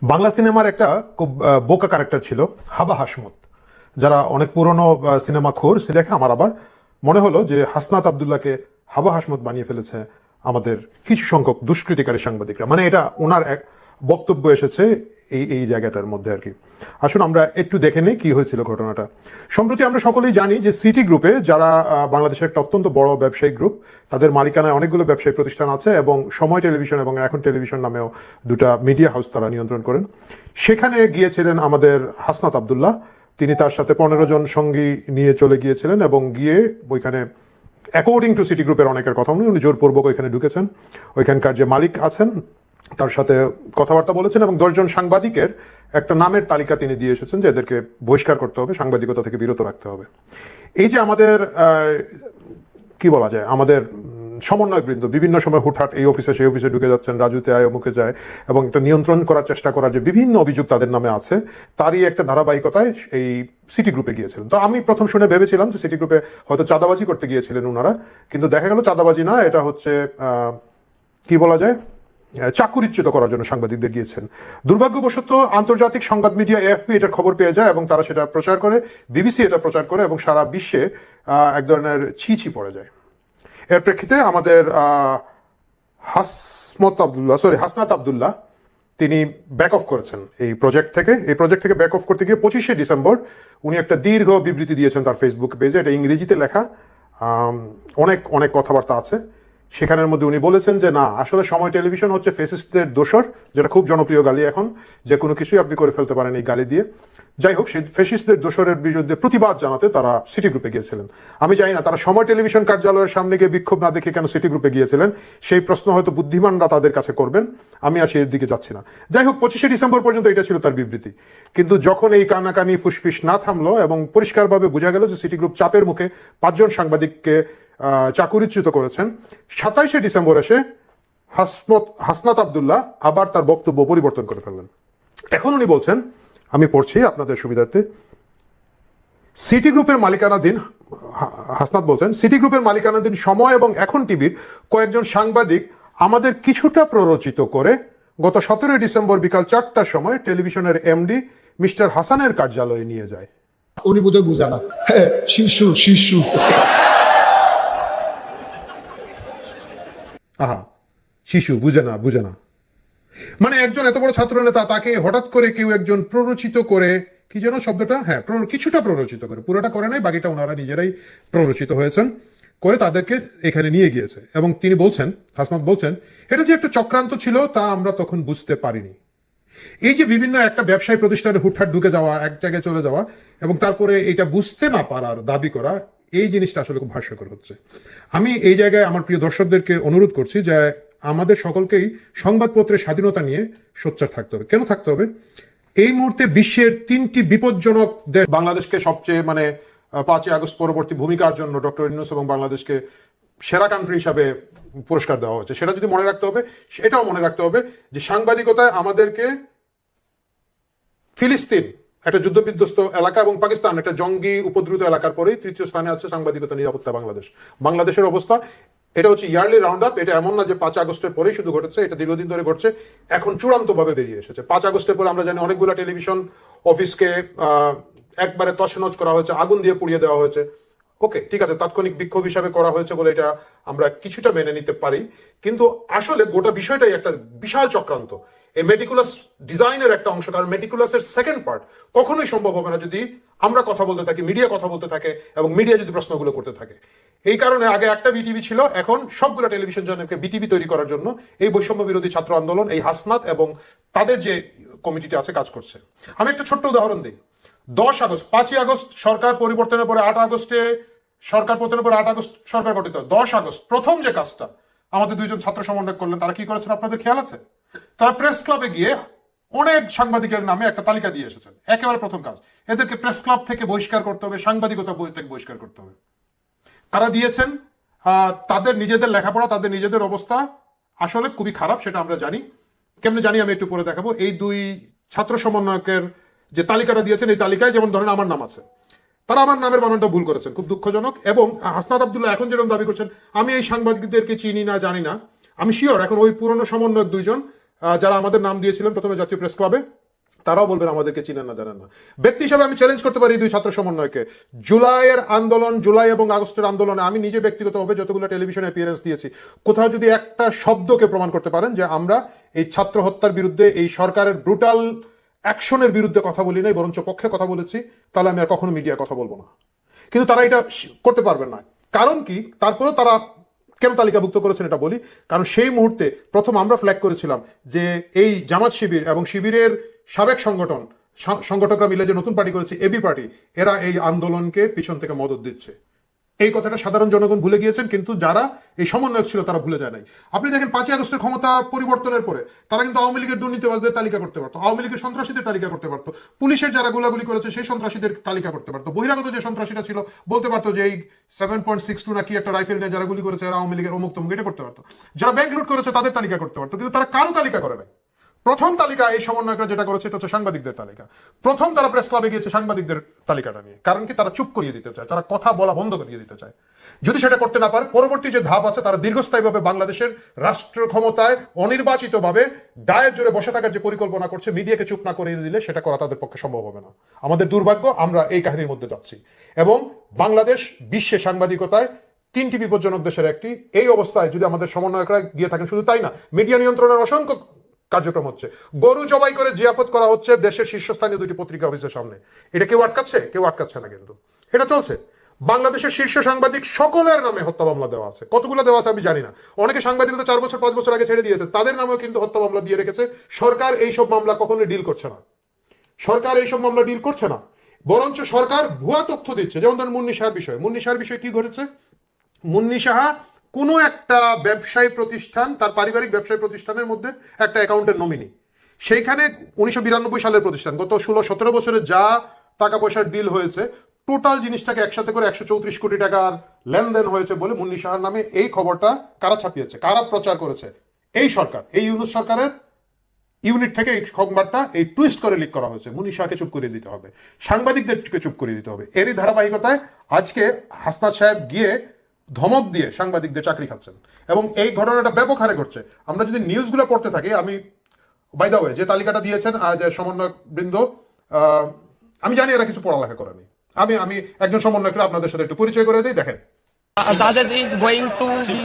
বাংলা সিনেমার একটা খুব বোকা ক্যারেক্টার ছিল হাবা হাসমত। যারা অনেক পুরনো সিনেমা খোর সে দেখে আমার আবার মনে হলো যে হাসনাত আবদুল্লাহকে হাবা হাসমত বানিয়ে ফেলেছে আমাদের কিছু সংখ্যক দুষ্কৃতিকারী সাংবাদিকরা। মানে এটা ওনার এক বক্তব্য এসেছে এই এই জায়গাটার মধ্যে আর কি। আসুন আমরা একটু দেখে নিই কি হয়েছিল ঘটনাটা। সম্প্রতি আমরা সকলেই জানি যে সিটি গ্রুপে, যারা বাংলাদেশের একটা অত্যন্ত বড় ব্যবসায়িক গ্রুপ, তাদের মালিকানায় অনেকগুলো ব্যবসায়িক প্রতিষ্ঠান আছে এবং সময় টেলিভিশন এবং এখন টেলিভিশন নামেও দুটা মিডিয়া হাউস তারা নিয়ন্ত্রণ করেন। সেখানে গিয়েছিলেন আমাদের হাসনাত আবদুল্লাহ। তিনি তার সাথে 15 জন সঙ্গী নিয়ে চলে গিয়েছিলেন এবং গিয়ে ওইখানে অ্যাকর্ডিং টু সিটি গ্রুপের অনেকের কথা অনুযায়ী উনি জোরপূর্বক ওইখানে ঢুকেছেন। ওইখানকার যে মালিক আছেন তার সাথে কথাবার্তা বলেছেন এবং 10 জন সাংবাদিকের একটা নামের তালিকা তিনি দিয়ে এসেছেন যে এদেরকে বহিষ্কার করতে হবে, সাংবাদিকতা থেকে বিরত রাখতে হবে। এই যে আমাদের কি বলা যায়, আমাদের সমন্বয়বৃন্দ বিভিন্ন সময় হুটহাট এই অফিসে সেই অফিসে ঢুকে যাচ্ছেন, রাজুতে আয় অমুকে যায়, এবং একটা নিয়ন্ত্রণ করার চেষ্টা করার যে বিভিন্ন অভিযোগ তাদের নামে আছে তারই একটা ধারাবাহিকতায় এই সিটি গ্রুপে গিয়েছিলেন। তো আমি প্রথম শুনে ভেবেছিলাম যে সিটি গ্রুপে হয়তো চাঁদাবাজি করতে গিয়েছিলেন ওনারা, কিন্তু দেখা গেল চাঁদাবাজি না, এটা হচ্ছে কি বলা যায়, চাকুরিচ্যুত করার জন্য সাংবাদিকদের গিয়েছেন। দুর্ভাগ্যবশত আন্তর্জাতিক সংবাদ মিডিয়া এএফপি এটার খবর পেয়ে যায় এবং তারা সেটা প্রচার করে, বিবিসি এটা প্রচার করে এবং সারা বিশ্বে এক ধরনের ছি পড়ে যায়। এর প্রেক্ষিতে আমাদের হাসনাত আবদুল্লাহ তিনি ব্যাক অফ করেছেন এই প্রজেক্ট থেকে। এই প্রজেক্ট থেকে ব্যাক অফ করতে গিয়ে 25শে ডিসেম্বর উনি একটা দীর্ঘ বিবৃতি দিয়েছেন তার ফেসবুক পেজে। এটা ইংরেজিতে লেখা, অনেক অনেক কথাবার্তা আছে। সেখানের মধ্যে উনি বলেছেন যে না, আসলে সময় টেলিভিশন হচ্ছে ফেসিস্টদের দোসর, যেটা খুব জনপ্রিয় গালি এখন, যে কোনো কিছুই আপনি করে ফেলতে পারেন এই গালি দিয়ে। যাই হোক, সেই ফেসিস্টদের দোসরের বিরুদ্ধে প্রতিবাদ জানাতে তারা সিটি গ্রুপে গিয়েছিলেন। আমি জানি না তারা সময় টেলিভিশন কার্যালয়ের সামনে গিয়ে বিক্ষোভ না দেখে কেন সিটি গ্রুপে গিয়েছিলেন, সেই প্রশ্ন হয়তো বুদ্ধিমানরা তাদের কাছে করবেন, আমি আর সেই দিকে যাচ্ছি না। যাই হোক, 25শে ডিসেম্বর পর্যন্ত এটা ছিল তার বিবৃতি। কিন্তু যখন এই কানাকানি ফুসফিস না থামলো এবং পরিষ্কারভাবে বোঝা গেল যে সিটি গ্রুপ চাপের মুখে 5 জন সাংবাদিককে চাকুরিচ্যুত করেছেন, 27শে ডিসেম্বর এসে হাসনাত আবদুল্লাহ আবার তার বক্তব্য পরিবর্তন করে ফেললেন। এখন উনি বলছেন, আমি পড়ছি আপনাদের সুবিধার্থে, সিটি গ্রুপের মালিকানাধীন, হাসনাত বলছেন, সিটি গ্রুপের মালিকানাধীন সময় এবং এখন টিভির কয়েকজন সাংবাদিক আমাদের কিছুটা প্ররোচিত করে গত 17 ডিসেম্বর বিকাল 4টার সময় টেলিভিশনের এমডি মিস্টার হাসানের কার্যালয়ে নিয়ে যায়। উনি বোধহয় বুঝা না, শিশু আহা, শিশু বুঝে না। মানে একজন এত বড় ছাত্র নেতা, তাকে হঠাৎ করে কেউ একজন প্ররোচিত করে, কি যেন শব্দটা, হ্যাঁ, কিছুটা প্ররোচিত করে, পুরোটা করে নাই, বাকিটা ওনারা নিজেরাই প্ররোচিত হয়েছেন করে তাদেরকে এখানে নিয়ে গিয়েছে। এবং তিনি বলছেন, হাসনাত বলছেন, এটা যে একটা চক্রান্ত ছিল তা আমরা তখন বুঝতে পারিনি। এই যে বিভিন্ন একটা ব্যবসায়ী প্রতিষ্ঠানে হুটহাট ঢুকে যাওয়া, এক জায়গায় চলে যাওয়া এবং তারপরে এটা বুঝতে না পারার দাবি করা, এই জিনিসটা আসলে খুব হাস্যকর হচ্ছে। আমি এই জায়গায় আমার প্রিয় দর্শকদেরকে অনুরোধ করছি যে আমাদের সকলকেই সংবাদপত্রের স্বাধীনতা নিয়ে সোচ্চার থাকতে হবে। কেন থাকতে হবে? এই মুহূর্তে বিশ্বের 3টি বিপজ্জনক দেশ বাংলাদেশকে সবচেয়ে, মানে 5ই আগস্ট পরবর্তী ভূমিকার জন্য ডক্টর ইউনূস এবং বাংলাদেশকে সেরা কান্ট্রি হিসাবে পুরস্কার দেওয়া হচ্ছে। সেটা যদি মনে রাখতে হবে, এটাও মনে রাখতে হবে যে সাংবাদিকতায় আমাদেরকে ফিলিস্তিন একটা যুদ্ধবিধ্বস্ত এলাকা এবং পাকিস্তান একটা জঙ্গি উপদ্রুত এলাকার পরেই 3য় স্থানে আছে সাংবাদিকতা নিরাপত্তা বাংলাদেশ। বাংলাদেশের অবস্থা, এটা হচ্ছে ইয়ারলি রাউন্ড আপ। এটা এমন না যে 5 আগস্টের পরেই শুধু ঘটেছে, এটা দীর্ঘদিন ধরে ঘটছে, এখন চূড়ান্তভাবে বেরিয়ে এসেছে। 5 আগস্টের পরে আমরা জানি অনেকগুলো টেলিভিশন অফিসকে একবারে তছনছ করা হয়েছে, আগুন দিয়ে পুড়িয়ে দেওয়া হয়েছে। ওকে, ঠিক আছে, তাৎক্ষণিক বিক্ষোভ হিসাবে করা হয়েছে বলে এটা আমরা কিছুটা মেনে নিতে পারি, কিন্তু আসলে গোটা বিষয়টাই একটা বিশাল চক্রান্ত। এই মেটিকুলাস ডিজাইনের একটা অংশ, কারণ মেটিকুলাসের সেকেন্ড পার্ট কখনোই সম্ভব হবে না যদি আমরা কথা বলতে থাকি, মিডিয়া কথা বলতে থাকে এবং মিডিয়া যদি প্রশ্নগুলো করতে থাকে। এই কারণে আগে একটা বিটিভি ছিল, এখন সবগুলো টেলিভিশন চ্যানেলকে বিটিভি তৈরি করার জন্য এই বৈষম্য বিরোধী ছাত্র আন্দোলন, এই হাসনাত এবং তাদের যে কমিটিটা আছে কাজ করছে। আমি একটা ছোট্ট উদাহরণ দিই। 5ই আগস্ট সরকার পরিবর্তনের পরে 8 আগস্টে সরকার পতনের পরে 8 আগস্ট সরকার গঠিত। 10 আগস্ট প্রথম যে কাজটা আমাদের 2 জন ছাত্র সমন্বয় করলেন, তারা কি করেছেন আপনাদের খেয়াল আছে? তারা প্রেস ক্লাবে গিয়ে অনেক সাংবাদিকের নামে একটা তালিকা দিয়ে এসেছেন। একেবারে প্রথম কাজ, এদেরকে প্রেস ক্লাব থেকে বহিষ্কার করতে হবে, সাংবাদিকতা থেকে বহিষ্কার করতে হবে। তারা দিয়েছেন, তাদের নিজেদের লেখাপড়া, তাদের নিজেদের অবস্থা আসলে খুবই খারাপ, সেটা আমরা জানি। কেমনে জানি আমি একটু পরে দেখাবো। এই 2 ছাত্র সমন্বয়কের যে তালিকাটা দিয়েছেন, এই তালিকায় যেমন ধরেন আমার নাম আছে, তারা আমার নামের বানানটা ভুল করেছেন, খুব দুঃখজনক। এবং হাসনাত আবদুল্লাহ এখন যেরকম দাবি করছেন আমি এই সাংবাদিকদেরকে চিনি না, জানি না, আমি শিওর এখন ওই পুরনো সমন্বয়ক 2 জন যারা আমাদের নাম দিয়েছিলেন প্রথমে জাতীয় প্রেস ক্লাবে, তারাও বলবেন আমাদেরকে চিনেন না, জানেন না। ব্যক্তি হিসাবে আমি চ্যালেঞ্জ করতে পারি এই দুই ছাত্র সমন্বয়কে। জুলাইয়ের আন্দোলন, জুলাই এবং আগস্টের আন্দোলনে আমি নিজে ব্যক্তিগতভাবে যতগুলো টেলিভিশনে অ্যাপিয়ারেন্স দিয়েছি, কোথাও যদি একটা শব্দকে প্রমাণ করতে পারেন যে আমরা এই ছাত্র হত্যার বিরুদ্ধে, এই সরকারের ব্রুটাল অ্যাকশনের বিরুদ্ধে কথা বলি নাই, বরঞ্চ পক্ষে কথা বলেছি, তাহলে আমি আর কখনো মিডিয়ায় কথা বলবো না। কিন্তু তারা এটা করতে পারবেন না। কারণ কি? তারপরেও তারা কেন তালিকাভুক্ত করেছেন এটা বলি। কারণ সেই মুহূর্তে প্রথম আমরা ফ্ল্যাগ করেছিলাম যে এই জামাত শিবির এবং শিবিরের সাবেক সংগঠকরা মিলে যে নতুন পার্টি করেছে এবি পার্টি, এরা এই আন্দোলনকে পিছন থেকে মদত দিচ্ছে। এই কথাটা সাধারণ জনগণ ভুলে গিয়েছেন, কিন্তু যারা এই সমন্বয়ক ছিল তারা ভুলে যায় নাই। আপনি দেখেন 5ই আগস্টের ক্ষমতা পরিবর্তনের পরে তারা কিন্তু আওয়ামী লীগের দুর্নীতিবাজদের তালিকা করতে পারতো, আওয়ামী লীগের সন্ত্রাসীদের তালিকা করতে পারতো, পুলিশের যারা গোলাগুলি করেছে সেই সন্ত্রাসীদের তালিকা করতে পারতো, বহিরাগত যে সন্ত্রাসীরা ছিল বলতে পারতো যে এই 7.62 নাকি একটা রাইফেল নিয়ে যারা গুলি করেছে এরা আওয়ামী লীগের অমুক তমুক, এটা করতে পারতো। যারা ব্যাংক লুট করেছে তাদের তালিকা করতে পারতো, কিন্তু তারা কারো তালিকা করে নাই। প্রথম তালিকা এই সমন্বয়করা যেটা করেছে এটা হচ্ছে সাংবাদিকদের তালিকা। প্রথম তারা প্রেস ক্লাবে গিয়েছে সাংবাদিকদের তালিকাটা নিয়ে। কারণ কি? তারা চুপ করিয়ে দিতে চায়, তারা কথা বলা বন্ধ করিয়ে দিতে চায়। যদি সেটা করতে না পারে, পরবর্তী যে ধাপ আছে, তারা দীর্ঘস্থায়ীভাবে বাংলাদেশের রাষ্ট্র ক্ষমতায় অনির্বাচিতভাবে দায়ের জোরে বসে থাকার যে পরিকল্পনা করছে, মিডিয়াকে চুপ না করে দিলে সেটা করা তাদের পক্ষে সম্ভব হবে না। আমাদের দুর্ভাগ্য, আমরা এই কাহিনীর মধ্যে যাচ্ছি। এবং বাংলাদেশ বিশ্বে সাংবাদিকতায় 3টি বিপজ্জনক দেশের একটি। এই অবস্থায় যদি আমাদের সমন্বয়করা গিয়ে থাকেন, শুধু তাই না, মিডিয়া নিয়ন্ত্রণের অসংখ্য কার্যক্রম হচ্ছে, গরু জবাই করে জিয়াফত করা হচ্ছে দেশের শীর্ষস্থানীয় 2টি পত্রিকা অফিসের সামনে। এটা কেউ আটকাচ্ছে? কেউ আটকাচ্ছে না, কিন্তু এটা চলছে। বাংলাদেশের শীর্ষ সাংবাদিক সকলের নামে হত্যা মামলা দেওয়া আছে। কতগুলো দেওয়া আছে আমি জানি না। অনেকে সাংবাদিকতা 4 বছর 5 বছর আগে ছেড়ে দিয়েছে, তাদের নামেও কিন্তু হত্যা মামলা দিয়ে রেখেছে। সরকার এইসব মামলা কখনোই ডিল করছে না। সরকার এইসব মামলা ডিল করছে না, বরঞ্চ সরকার ভুয়া তথ্য দিচ্ছে। যেমন ধরেন মুন্নি সাহার বিষয়। মুন্নি সাহার বিষয়ে কি ঘটেছে? মুন্নি সাহা কোনো একটা ব্যবসায়ী প্রতিষ্ঠান, তার পারিবারিক ব্যবসায়ী প্রতিষ্ঠানের মধ্যে একটা অ্যাকাউন্টের নমিনি। সেইখানে 1992 সালের প্রতিষ্ঠান, গত 16-17 বছরে যা টাকা পয়সার ডিল হয়েছে, টোটাল জিনিসটাকে একসাথে করে 134 কোটি টাকার লেনদেন হয়েছে বলে মুন্নি সাহার নামে এই খবরটা কারা ছাপিয়েছে, কারা প্রচার করেছে? এই সরকার, এই ইউনূস সরকারের ইউনিট থেকে এই সংবাদটা এই টুইস্ট করে লিক করা হয়েছে। মুন্নি শাহকে চুপ করিয়ে দিতে হবে, সাংবাদিকদেরকে চুপ করিয়ে দিতে হবে। এরই ধারাবাহিকতায় আজকে হাসনাত সাহেব গিয়ে ধমক দিয়ে সাংবাদিকদের চাকরি খাচ্ছেন, এবং এই ঘটনাটা ব্যাপক হারে ঘটছে। আমরা যদি নিউজগুলো পড়তে থাকি, আমি বাই দ্য ওয়ে যে তালিকাটা দিয়েছেন যে সমন্বয়ক বৃন্দ, আমি জানি এরা কিছু পড়ালেখা করেনি। আমি একজন সমন্বয়করা আপনাদের সাথে একটু পরিচয় করে দিই। দেখেন, Judges is going to be,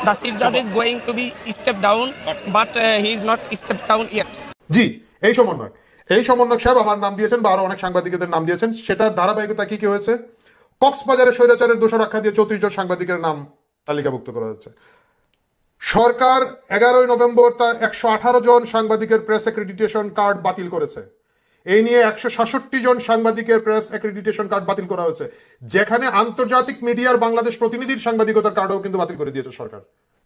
the chief judge is going to be stepped down, but he is not stepped down yet. জি, এই সমন্বয়ক সাহেব আমার নাম দিয়েছেন, বা আরো অনেক সাংবাদিকদের নাম দিয়েছেন। সেটার ধারাবাহিকতা কি হয়েছে? কক্সবাজারে স্বৈরাচারের দোষর আখ্যা দিয়ে 34 জন সাংবাদিকের নাম তালিকাভুক্ত করা হয়েছে। সরকার 11 নভেম্বর তার 118 জন সাংবাদিকের প্রেস অ্যাক্রেডিটেশন কার্ড বাতিল করেছে। এই নিয়ে 166 জন সাংবাদিকের প্রেস অ্যাক্রেডিটেশন কার্ড বাতিল করা হয়েছে, যেখানে আন্তর্জাতিক মিডিয়ার বাংলাদেশ প্রতিনিধির সাংবাদিকতার কার্ডও কিন্তু বাতিল করে দিয়েছে সরকার।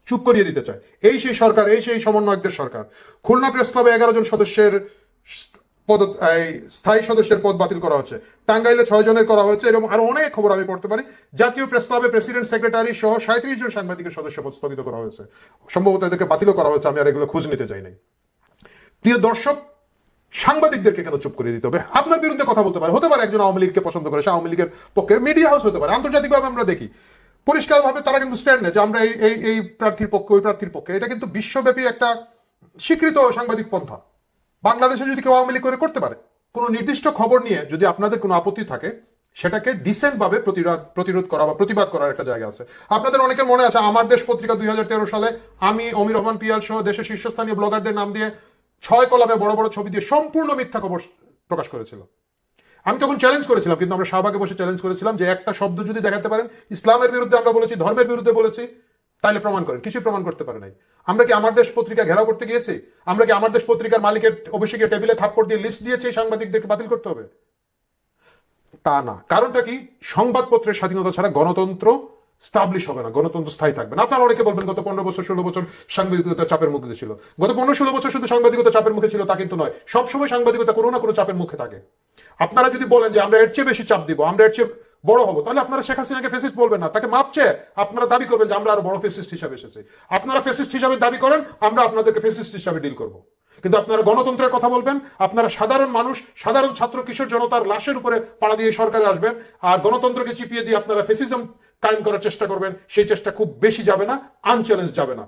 চুপ করিয়ে দিতে চায় এই সেই সরকার, এই সেই সমন্বয়কদের সরকার। খুলনা প্রেস ক্লাবে 11 জন সদস্যের স্থায়ী সদস্যের পদ বাতিল করা হচ্ছে। টাঙ্গাইলে 6 জনের করা হয়েছে, এবং আরো অনেক খবর আমি পড়তে পারি। জাতীয় প্রেস ক্লাবে প্রেসিডেন্ট সেক্রেটারি সহ 37 জন সাংবাদিকের সদস্য পদ স্থগিত করা হয়েছে, সম্ভবত এদেরকে বাতিলও করা হয়েছে। আমি আর এগুলো খোঁজ নিতে চাই নাই। প্রিয় দর্শক, সাংবাদিকদেরকে কেন চুপ করে দিতে হবে? আপনার বিরুদ্ধে কথা বলতে পারে, হতে পারে একজন আওয়ামী লীগকে পছন্দ করে, সে আওয়ামী লীগের পক্ষে মিডিয়া হাউস হতে পারে। আন্তর্জাতিকভাবে আমরা দেখি পরিষ্কারভাবে তারা কিন্তু স্ট্যান্ড নেয় যে আমরা এই প্রার্থীর পক্ষে, ওই প্রার্থীর পক্ষে। এটা কিন্তু বিশ্বব্যাপী একটা স্বীকৃত সাংবাদিক পন্থা। বাংলাদেশে যদি কেউ আওয়ামী লীগ করে করতে পারে, কোনো নির্দিষ্ট খবর নিয়ে যদি আপনাদের কোনো আপত্তি থাকে, সেটাকে ডিসেন্ট ভাবে প্রতিরোধ করা বা প্রতিবাদ করার একটা জায়গা আছে। আপনাদের অনেকের মনে আছে, আমার দেশ পত্রিকা 2013 সালে আমি অমির রহমান পিয়াল সহ দেশের শীর্ষস্থানীয় ব্লগারদের নাম দিয়ে 6 কলামে বড় বড় ছবি দিয়ে সম্পূর্ণ মিথ্যা খবর প্রকাশ করেছিল। আমি তখন চ্যালেঞ্জ করেছিলাম, কিন্তু আমরা শাহবাগে বসে চ্যালেঞ্জ করেছিলাম যে একটা শব্দ যদি দেখাতে পারেন ইসলামের বিরুদ্ধে আমরা বলেছি, ধর্মের বিরুদ্ধে বলেছি, তাহলে প্রমাণ করেন। কিছুই প্রমাণ করতে পারে নাই। আমরা কি আমার দেশ পত্রিকা ঘেরাও করতে গিয়েছি? আমরা কি আমার দেশ পত্রিকার মালিকের অভিষেকের টেবিলে থাপ্পড় দিয়ে লিস্ট দিয়েছি সাংবাদিকদেরকে বাতিল করতে হবে? তা না। কারণটা কি? সংবাদপত্রের স্বাধীনতা ছাড়া গণতন্ত্র স্টাবলিশ হবে না, গণতন্ত্র স্থায়ী থাকবে না। আপনারা অনেকে বলবেন গত 15 বছর 16 বছর সাংবাদিকতা চাপের মুখে ছিল। গত 15-16 বছর শুধু সাংবাদিকতা চাপের মুখে ছিল তা কিন্তু নয়, সবসময় সাংবাদিকতা কোনো না কোনো চাপের মুখে থাকে। আপনারা যদি বলেন যে আমরা এর চেয়ে বেশি চাপ দিব, আমরা এর চেয়ে বড় হবো, তাহলে আপনারা শেখ হাসিনাকে ফেসিস্ট বলবেন না, তাকে মাপ চেয়ে আপনারা দাবি করবেন যে আমরা আরো বড় ফেসিস্ট হিসাবে এসেছি। আপনারা ফেসিস্ট হিসাবে দাবি করেন, আমরা আপনাদেরকে ফেসিস্ট হিসাবে ডিল করব। কিন্তু আপনারা গণতন্ত্রের কথা বলবেন, আপনারা সাধারণ মানুষ, সাধারণ ছাত্র কিশোর জনতার লাশের উপরে পাড়া দিয়ে সরকারে আসবেন, আর গণতন্ত্রকে চিপিয়ে দিয়ে আপনারা ফেসিজম কায়েম করার চেষ্টা করবেন। সেই চেষ্টা খুব বেশি যাবে না, আনচ্যালেঞ্জ যাবে না।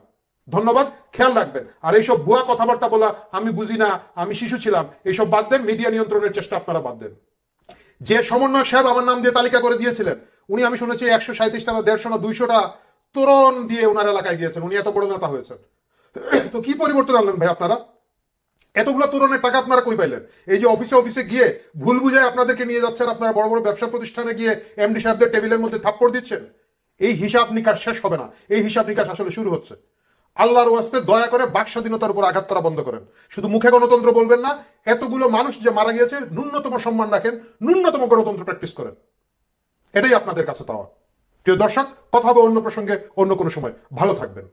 ধন্যবাদ, খেয়াল রাখবেন। আর এইসব ভুয়া কথাবার্তা বলা, আমি বুঝি না, আমি শিশু ছিলাম, এইসব বাদ দেন। মিডিয়া নিয়ন্ত্রণের চেষ্টা আপনারা বাদ দেন। যে সমন্বয় সাহেব আমার নাম দিয়ে তালিকা করে দিয়েছিলেন, উনি আমি শুনেছি 137টা না 150 না 200টা তোরণ দিয়ে ওনার এলাকায় গিয়েছেন। উনি এত বড় নেতা হয়েছেন, তো কি পরিবর্তন আনলেন ভাই আপনারা? এতগুলো তোরণের টাকা আপনারা কই পাইলেন? এই যে অফিসে অফিসে গিয়ে ভুল বুঝায় আপনাদেরকে নিয়ে যাচ্ছেন, আপনারা বড় বড় ব্যবসা প্রতিষ্ঠানে গিয়ে এমডি সাহেবদের টেবিলের মধ্যে থাপ্পড় দিচ্ছেন। এই হিসাব নিকাশ শেষ হবে না, এই হিসাব নিকাশ আসলে শুরু হচ্ছে। আল্লাহর ওয়াস্তে দয়া করে বাক স্বাধীনতার উপর আঘাত করা বন্ধ করেন। শুধু মুখে গণতন্ত্র বলবেন না, এতগুলো মানুষ যে মারা গিয়েছে, ন্যূনতম সম্মান রাখেন, ন্যূনতম গণতন্ত্র প্র্যাকটিস করেন। এটাই আপনাদের কাছে চাওয়া। প্রিয় দর্শক, কথা হবে অন্য প্রসঙ্গে অন্য কোনো সময়। ভালো থাকবেন।